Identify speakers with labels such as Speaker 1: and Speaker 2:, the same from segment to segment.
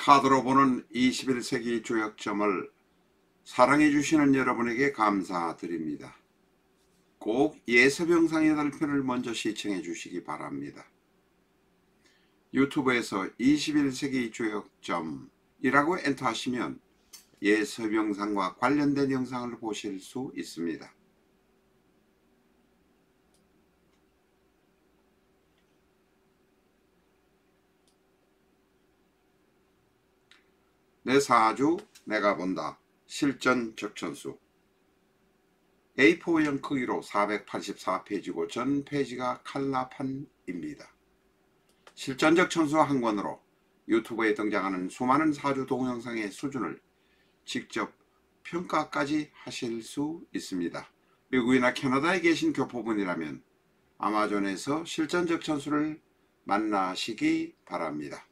Speaker 1: 카드로 보는 21세기 조약점을 사랑해 주시는 여러분에게 감사드립니다. 꼭 예서병상의 달편을 먼저 시청해 주시기 바랍니다. 유튜브에서 21세기 조약점이라고 엔터하시면 예서병상과 관련된 영상을 보실 수 있습니다. 내 사주 내가 본다. 실전 적천수 A4형 크기로 484페이지고 전 페이지가 칼라판입니다. 실전적 천수 한 권으로 유튜브에 등장하는 수많은 사주 동영상의 수준을 직접 평가까지 하실 수 있습니다. 미국이나 캐나다에 계신 교포분이라면 아마존에서 실전적 천수를 만나시기 바랍니다.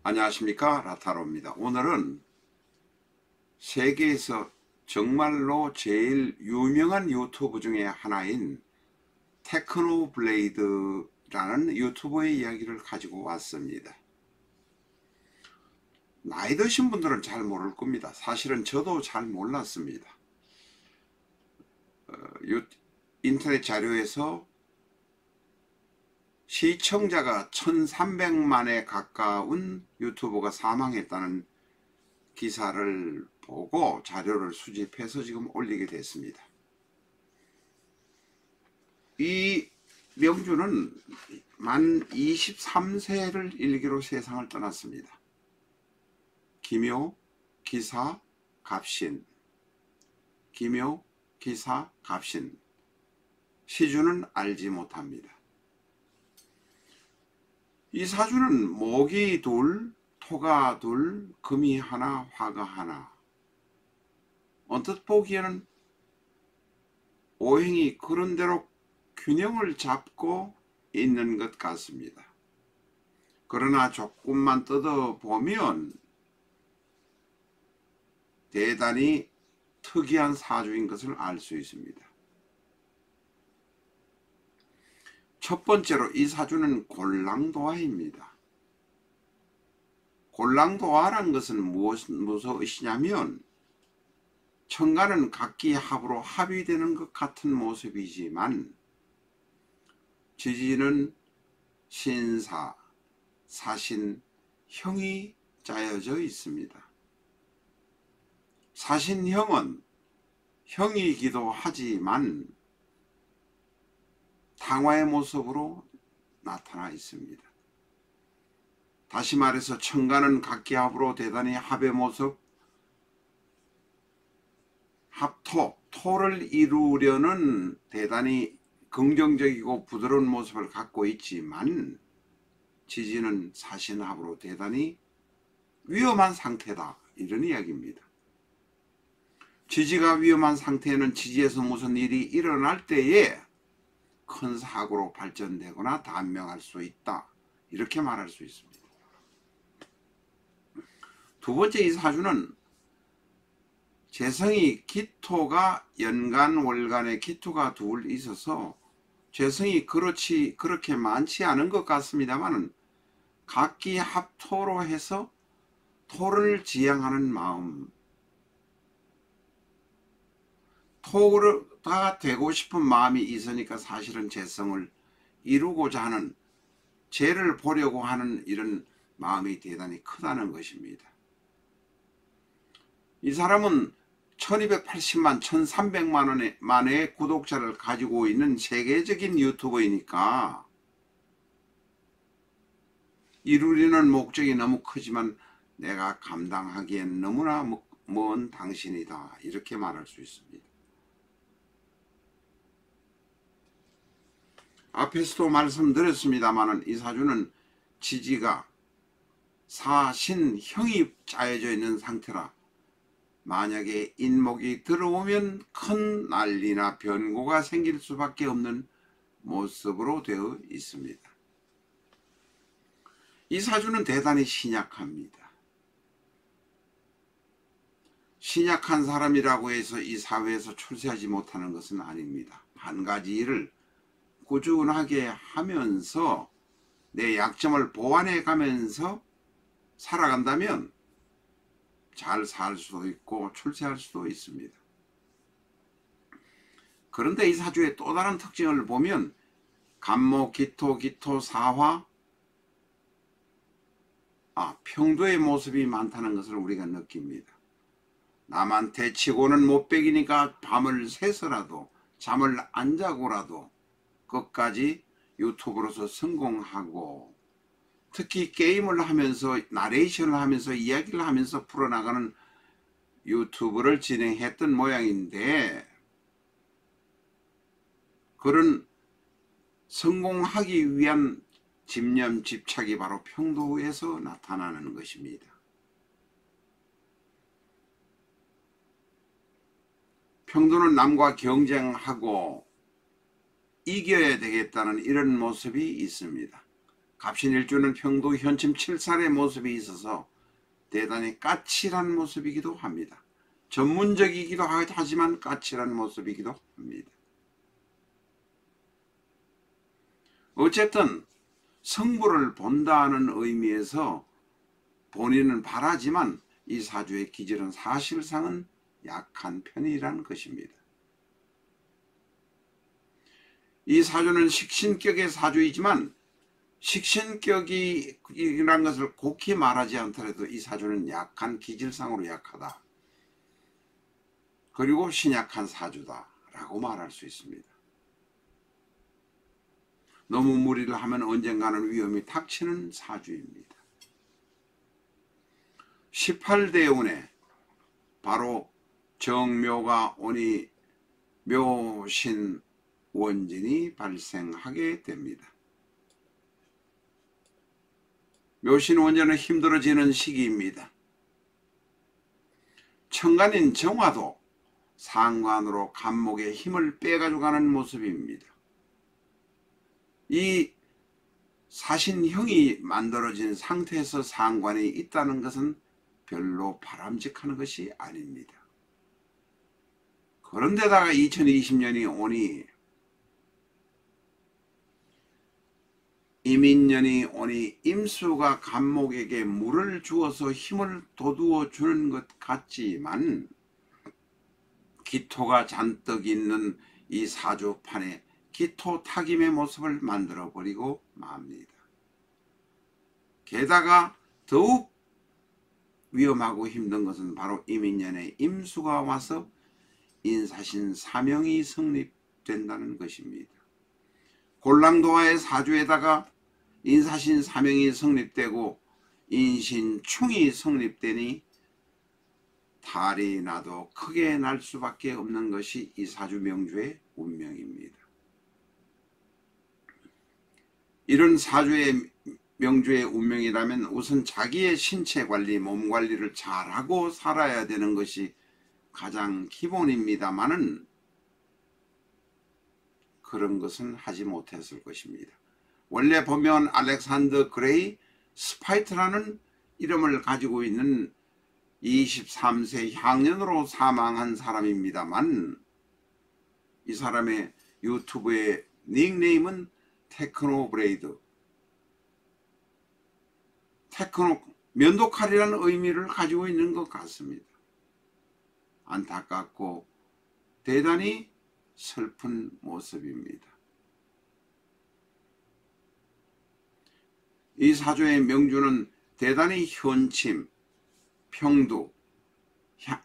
Speaker 1: 안녕하십니까, 라타로입니다. 오늘은 세계에서 정말로 제일 유명한 유튜브 중에 하나인 테크노블레이드라는 유튜버의 이야기를 가지고 왔습니다. 나이 드신 분들은 잘 모를 겁니다. 사실은 저도 잘 몰랐습니다. 인터넷 자료에서 시청자가 1300만에 가까운 유튜버가 사망했다는 기사를 보고 자료를 수집해서 지금 올리게 됐습니다. 이 명주는 만 23세를 일기로 세상을 떠났습니다. 기묘, 기사, 갑신. 기묘, 기사, 갑신. 시주는 알지 못합니다. 이 사주는 목이 둘, 토가 둘, 금이 하나, 화가 하나. 언뜻 보기에는 오행이 그런대로 균형을 잡고 있는 것 같습니다. 그러나 조금만 뜯어보면 대단히 특이한 사주인 것을 알 수 있습니다. 첫 번째로 이 사주는 골랑도화입니다. 골랑도화란 것은 무엇이냐면 천간은 각기 합으로 합의되는 것 같은 모습이지만 지지는 신사, 사신, 형이 짜여져 있습니다. 사신형은 형이기도 하지만 탕화의 모습으로 나타나 있습니다. 다시 말해서 천간은 각기 합으로 대단히 합의 모습, 합토, 토를 이루려는 대단히 긍정적이고 부드러운 모습을 갖고 있지만 지지는 사신합으로 대단히 위험한 상태다, 이런 이야기입니다. 지지가 위험한 상태에는 지지에서 무슨 일이 일어날 때에 큰 사고로 발전되거나 단명할 수 있다, 이렇게 말할 수 있습니다. 두 번째, 이 사주는 재성이 기토가 연간 월간에 기토가 둘 있어서 재성이 그렇게 많지 않은 것 같습니다만 각기 합토로 해서 토를 지향하는 마음, 토가 되고 싶은 마음이 있으니까 사실은 재성을 이루고자 하는, 재를 보려고 하는 이런 마음이 대단히 크다는 것입니다. 이 사람은 1280만, 1300만의 구독자를 가지고 있는 세계적인 유튜버이니까 이루려는 목적이 너무 크지만 내가 감당하기엔 너무나 먼 당신이다, 이렇게 말할 수 있습니다. 앞에서도 말씀드렸습니다만 이 사주는 지지가 사신형이 짜여져 있는 상태라 만약에 인목이 들어오면 큰 난리나 변고가 생길 수밖에 없는 모습으로 되어 있습니다. 이 사주는 대단히 신약합니다. 신약한 사람이라고 해서 이 사회에서 출세하지 못하는 것은 아닙니다. 한 가지 일을 꾸준하게 하면서 내 약점을 보완해 가면서 살아간다면 잘 살 수도 있고 출세할 수도 있습니다. 그런데 이 사주의 또 다른 특징을 보면 간목, 기토, 기토, 사화, 평도의 모습이 많다는 것을 우리가 느낍니다. 남한테 치고는 못배기니까 밤을 새서라도 잠을 안 자고라도 끝까지 유튜브로서 성공하고, 특히 게임을 하면서 나레이션을 하면서 이야기를 하면서 풀어나가는 유튜브를 진행했던 모양인데, 그런 성공하기 위한 집념, 집착이 바로 평도에서 나타나는 것입니다. 평도는 남과 경쟁하고 이겨야 되겠다는 이런 모습이 있습니다. 갑신일주는 평도 현침 7살의 모습이 있어서 대단히 까칠한 모습이기도 합니다. 전문적이기도 하지만 까칠한 모습이기도 합니다. 어쨌든 성부를 본다는 의미에서 본인은 바라지만 이 사주의 기질은 사실상은 약한 편이라는 것입니다. 이 사주는 식신격의 사주이지만 식신격이란 것을 곡히 말하지 않더라도 이 사주는 약한, 기질상으로 약하다, 그리고 신약한 사주다 라고 말할 수 있습니다. 너무 무리를 하면 언젠가는 위험이 닥치는 사주입니다. 18대운에 바로 정묘가 오니 묘신 원진이 발생하게 됩니다. 묘신 원진은 힘들어지는 시기입니다. 천간인 정화도 상관으로 간목의 힘을 빼가지고 가는 모습입니다. 이 사신형이 만들어진 상태에서 상관이 있다는 것은 별로 바람직한 것이 아닙니다. 그런데다가 2020년이 오니, 이민년이 오니 임수가 간목에게 물을 주어서 힘을 돋우어 주는 것 같지만 기토가 잔뜩 있는 이 사주판에 기토 타김의 모습을 만들어 버리고 맙니다. 게다가 더욱 위험하고 힘든 것은 바로 이민년에 임수가 와서 인사신 사명이 성립된다는 것입니다. 골랑도화의 사주에다가 인사신 사명이 성립되고 인신충이 성립되니 탈이 나도 크게 날 수밖에 없는 것이 이 사주 명주의 운명입니다. 이런 사주의 명주의 운명이라면 우선 자기의 신체 관리, 몸 관리를 잘하고 살아야 되는 것이 가장 기본입니다마는 그런 것은 하지 못했을 것입니다. 원래 보면 알렉산더 그레이 스파이트라는 이름을 가지고 있는 23세 향년으로 사망한 사람입니다만, 이 사람의 유튜브의 닉네임은 테크노브레이드, 테크노, 면도칼이라는 의미를 가지고 있는 것 같습니다. 안타깝고 대단히 슬픈 모습입니다. 이 사주의 명주는 대단히 현침, 평도,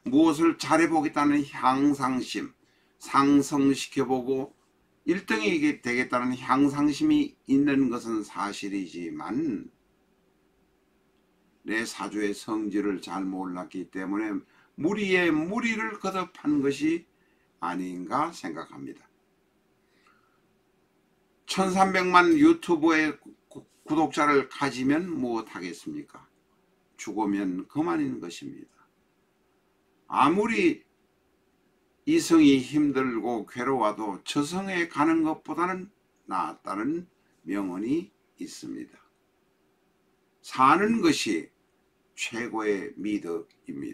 Speaker 1: 무엇을 잘해보겠다는 향상심, 상승시켜보고 1등이 되겠다는 향상심이 있는 것은 사실이지만 내 사주의 성질을 잘 몰랐기 때문에 무리에 무리를 거듭한 것이 아닌가 생각합니다. 1300만 유튜브의 구독자를 가지면 무엇하겠습니까? 죽으면 그만인 것입니다. 아무리 이성이 힘들고 괴로워도 저성에 가는 것보다는 낫다는 명언이 있습니다. 사는 것이 최고의 미덕입니다.